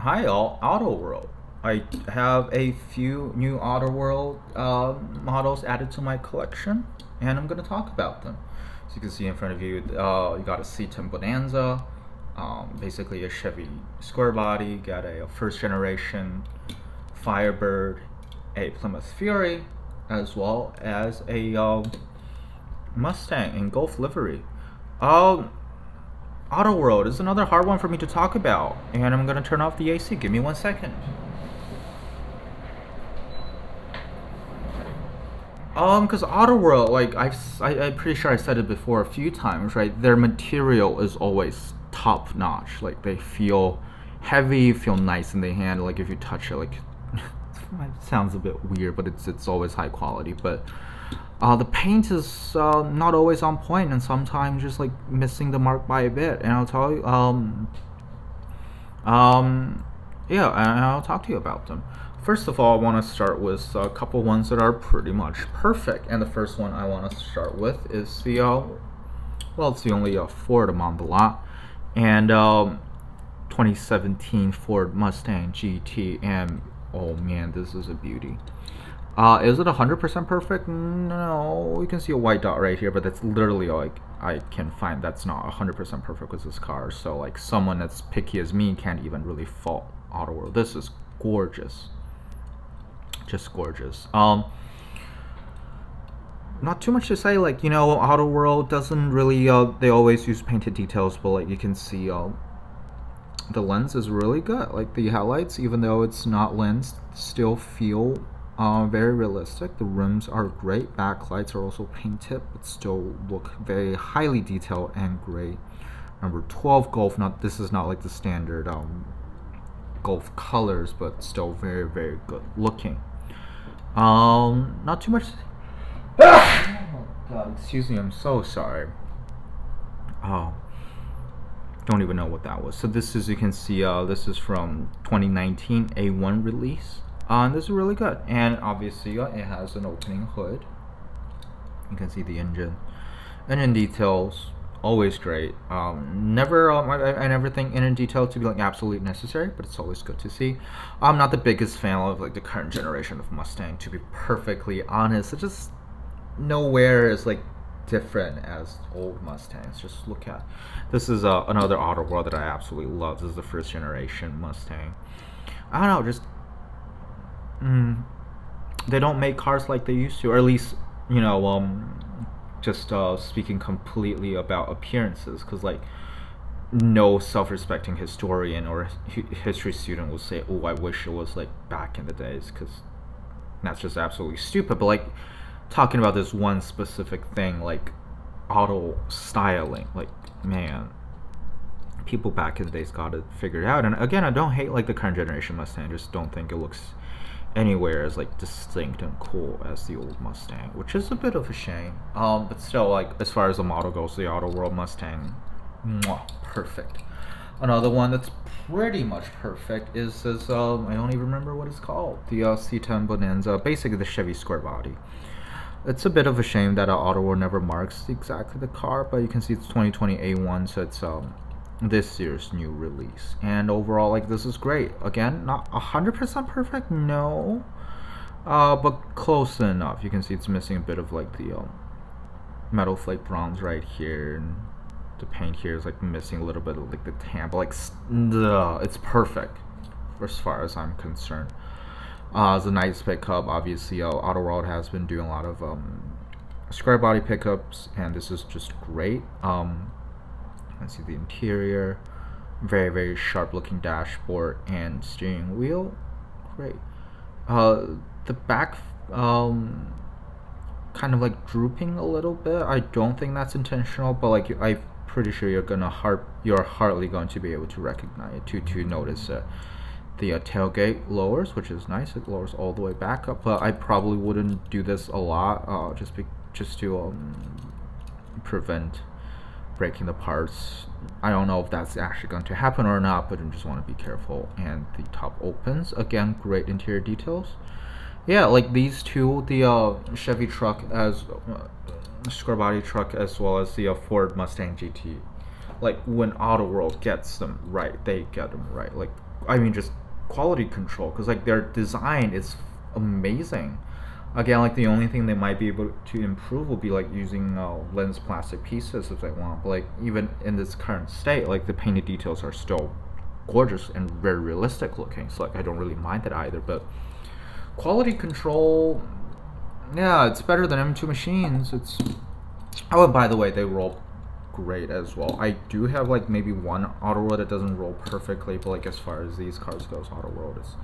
Hi all, Auto World. I have a few new Auto World models added to my collection, and I'm gonna talk about them. So you can see in front of you, you got a C10 Bonanza, basically a Chevy Squarebody, got a first generation Firebird, a Plymouth Fury, as well as a Mustang in Gulf livery. Um, Auto World is another hard one for me to talk about, and I'm gonna turn off the AC. Give me 1 second. Because Auto World, like I'm pretty sure I said it before a few times, right? Their material is always top notch. Like they feel heavy, feel nice in the hand. Like if you touch it, like it sounds a bit weird, but it's always high quality. But the paint is not always on point, and sometimes just like missing the mark by a bit. And I'll tell you, um, yeah, and I'll talk to you about them. First of all, I want to start with a couple ones that are pretty much perfect. And the first one I want to start with is the, well, it's the only Ford I'm on the lot. And 2017 Ford Mustang GT. And oh man, this is a beauty. Is it 100% perfect? No, you can see a white dot right here, but that's literally all I can find. That's not 100% perfect with this car. So like someone that's picky as me can't even really fault Auto World. This is gorgeous, just gorgeous. Not too much to say. Like Auto World doesn't really. They always use painted details, but like you can see, the lens is really good. Like the headlights, even though it's not lensed, still feel very realistic. The rims are great. Backlights are also painted, but still look very highly detailed and great. Number 12 Golf. This is not like the standard Golf colors, but still very very good looking. Not too much. Oh God, excuse me. I'm so sorry. Oh, don't even know what that was. So this is, you can see, this is from 2019 A1 release. And this is really good. And obviously, it has an opening hood. You can see the engine details. Always great. Never, I never think engine detail to be like absolutely necessary, but it's always good to see. I'm not the biggest fan of like the current generation of Mustang, to be perfectly honest. It just nowhere is like different as old Mustangs. Just look at this is another Auto World that I absolutely love. This is the first generation Mustang. I don't know, just they don't make cars like they used to, or at least just speaking completely about appearances, because like no self-respecting historian or history student will say, oh, I wish it was like back in the days, because that's just absolutely stupid. But like talking about this one specific thing, like auto styling, like man, people back in the days got it figured out. And again, I don't hate like the current generation Mustang, I just don't think it looks anywhere as like distinct and cool as the old Mustang, which is a bit of a shame. But still, like as far as the model goes, the Auto World Mustang, perfect. Another one that's pretty much perfect is this. I don't even remember what it's called. The C10 Bonanza, basically the Chevy Squarebody. It's a bit of a shame that Auto World never marks exactly the car, but you can see it's 2020 A1, so it's this year's new release. And overall, like this is great. Again, not 100% perfect, no, but close enough. You can see it's missing a bit of like the metal flake bronze right here, and the paint here is like missing a little bit of like the tan, but like it's perfect as far as I'm concerned. It's a nice pickup. Obviously, Auto World has been doing a lot of square body pickups, and this is just great. See the interior, very very sharp looking dashboard and steering wheel, great. The back kind of like drooping a little bit. I don't think that's intentional, but like I'm pretty sure you're hardly going to be able to recognize it to notice it. The tailgate lowers, which is nice. It lowers all the way back up, but I probably wouldn't do this a lot, just to prevent breaking the parts. I don't know if that's actually going to happen or not, but I just want to be careful. And the top opens, again, great interior details. Yeah, like these two, the Chevy truck as Squarebody truck, as well as the Ford Mustang GT. Like when Auto World gets them right, they get them right. Like I mean, just quality control, because like their design is amazing. Again, like the only thing they might be able to improve will be like using lens plastic pieces if they want. But like even in this current state, like the painted details are still gorgeous and very realistic looking. So like I don't really mind that either. But quality control, yeah, it's better than M2 machines. It's oh, and by the way, they roll great as well. I do have like maybe one Auto World that doesn't roll perfectly, but like as far as these cars goes, Auto World is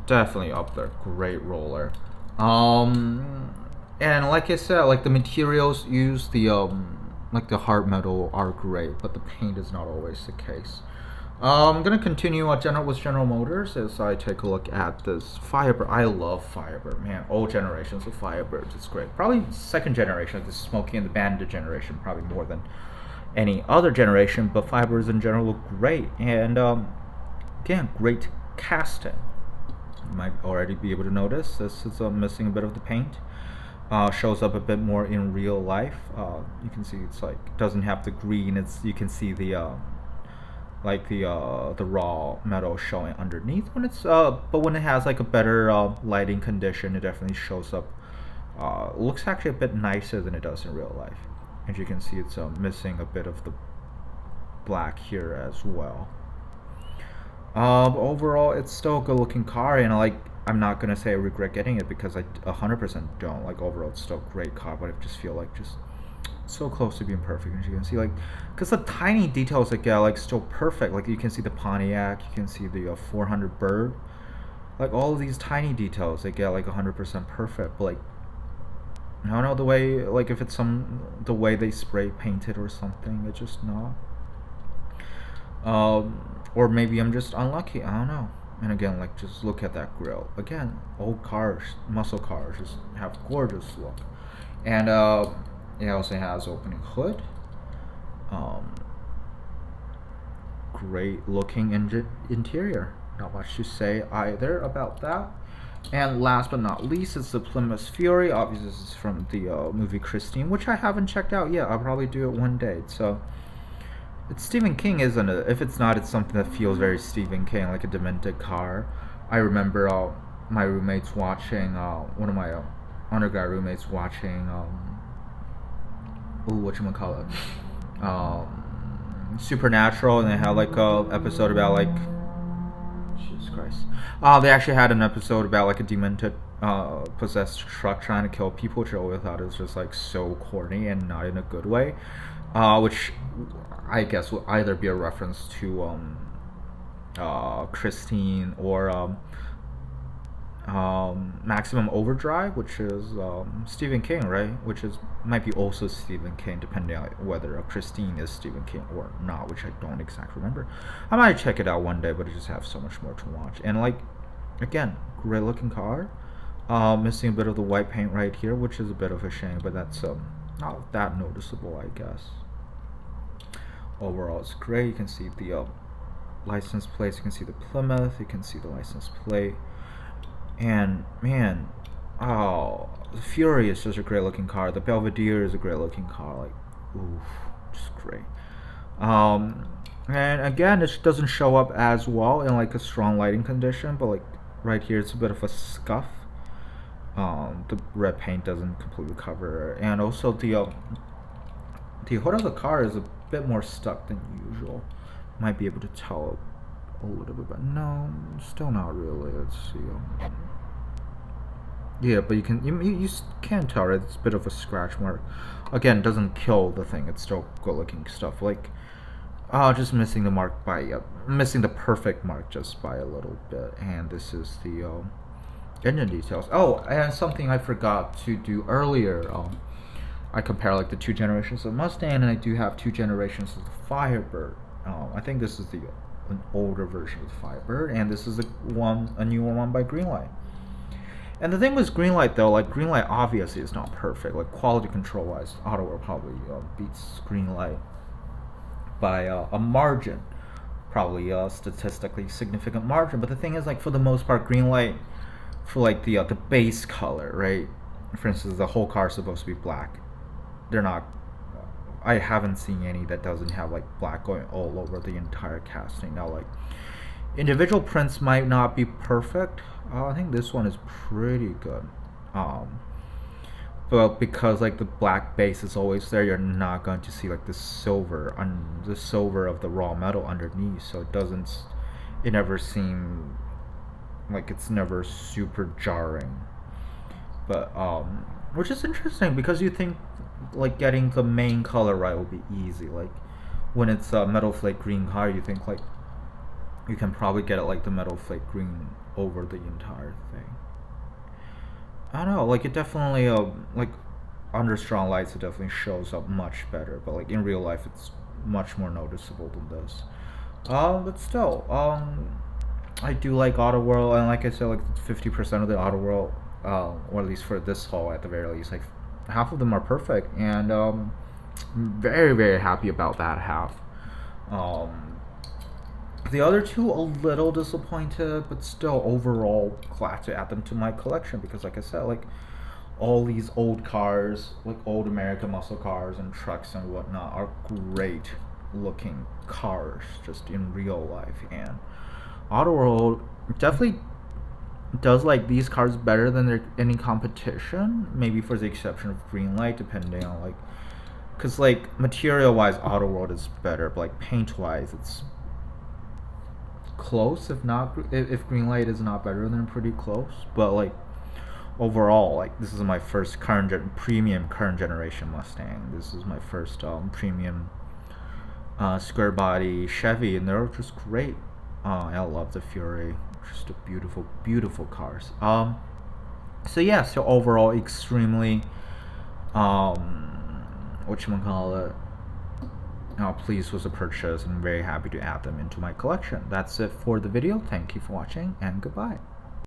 definitely up there. Great roller. And like I said, like the materials used, the like the hard metal are great, but the paint is not always the case. I'm gonna continue with General Motors as I take a look at this Firebird. I love Firebird, man. Old generations of Firebirds, it's great. Probably second generation, like the Smokey and the Bandit generation, probably more than any other generation. But Firebirds in general look great, and again, great casting. You might already be able to notice this is missing a bit of the paint. Shows up a bit more in real life. You can see it's like doesn't have the green. It's you can see the like the raw metal showing underneath when it's but when it has like a better lighting condition, it definitely shows up. Looks actually a bit nicer than it does in real life. As you can see, it's missing a bit of the black here as well. Overall, it's still a good looking car, and I'm not gonna say I regret getting it because I 100% don't. Like overall, it's still a great car, but I just feel like just so close to being perfect. As you can see, like, because the tiny details that get like still perfect. Like you can see the Pontiac, you can see the 400 Bird, like all of these tiny details they get like 100% perfect. But like, I don't know the way, like if it's the way they spray painted or something, it's just not. Or maybe I'm just unlucky. I don't know. And again, like just look at that grill. Again, old cars, muscle cars, just have gorgeous look. And it also has opening hood. Great looking interior. Not much to say either about that. And last but not least, it's the Plymouth Fury. Obviously, this is from the movie Christine, which I haven't checked out yet. I'll probably do it one day. So it's Stephen King, isn't it? If it's not, it's something that feels very Stephen King, like a demented car. I remember my roommates watching, one of my undergrad roommates watching, whatchamacallit, Supernatural, and they had like a episode about like, Jesus Christ. They actually had an episode about like a demented, possessed truck trying to kill people, which I always thought was just like so corny and not in a good way. Which I guess will either be a reference to Christine or Maximum Overdrive, which is Stephen King, right? Which might be also Stephen King, depending on whether Christine is Stephen King or not, which I don't exactly remember. I might check it out one day, but I just have so much more to watch. And like, again, great looking car. Missing a bit of the white paint right here, which is a bit of a shame, but that's not that noticeable, I guess. Overall, it's great. You can see the license plates. You can see the Plymouth. You can see the license plate. And man, the Fury is just a great looking car. The Belvedere is a great looking car. Like, oof, just great. And again, it doesn't show up as well in like a strong lighting condition, but like right here, it's a bit of a scuff. The red paint doesn't completely cover, and also the hood of the car is a bit more stuck than usual. Might be able to tell a little bit, but no, still not really. Let's see. Yeah, but you can tell it's a bit of a scratch mark. Again, doesn't kill the thing. It's still good looking stuff. Like, just missing the mark by missing the perfect mark just by a little bit. And this is the engine details. Oh, and something I forgot to do earlier. I compare like the two generations of Mustang, and I do have two generations of the Firebird. I think this is an older version of the Firebird, and this is a newer one by Greenlight. And the thing with Greenlight though, like Greenlight obviously is not perfect. Like quality control wise, Auto World probably beats Greenlight by a margin, probably a statistically significant margin. But the thing is, like for the most part, Greenlight, for like the base color, right? For instance, the whole car is supposed to be black. They're not. I haven't seen any that doesn't have like black going all over the entire casting. Now, like Individual prints might not be perfect. I think this one is pretty good. Um, but because like the black base is always there, you're not going to see like the silver of the raw metal underneath. So it never seemed like it's never super jarring. But which is interesting because you think like getting the main color right will be easy. Like when it's a metal flake green car, you think like you can probably get it like the metal flake green over the entire thing. I don't know, like it definitely like under strong lights it definitely shows up much better, but like in real life it's much more noticeable than this. But still, I do like Auto World, and like I said, like 50% of the Auto World, or at least for this haul, at the very least, like half of them are perfect, and I'm very happy about that half. Um, the other two a little disappointed, but still overall glad to add them to my collection because, like I said, like all these old cars, like old American muscle cars and trucks and whatnot, are great looking cars just in real life, and Auto World definitely does like these cars better than any competition, maybe for the exception of Greenlight, depending on like, because like material wise Auto World is better, but like paint wise it's close, if Greenlight is not better, then pretty close. But like overall, like this is my first premium current generation Mustang. This is my first premium Squarebody Chevy, and they're just great. I love the Fury, just a beautiful cars. So yeah, so overall extremely whatchamacallit, pleased with the purchase and very happy to add them into my collection. That's it for the video. Thank you for watching and goodbye.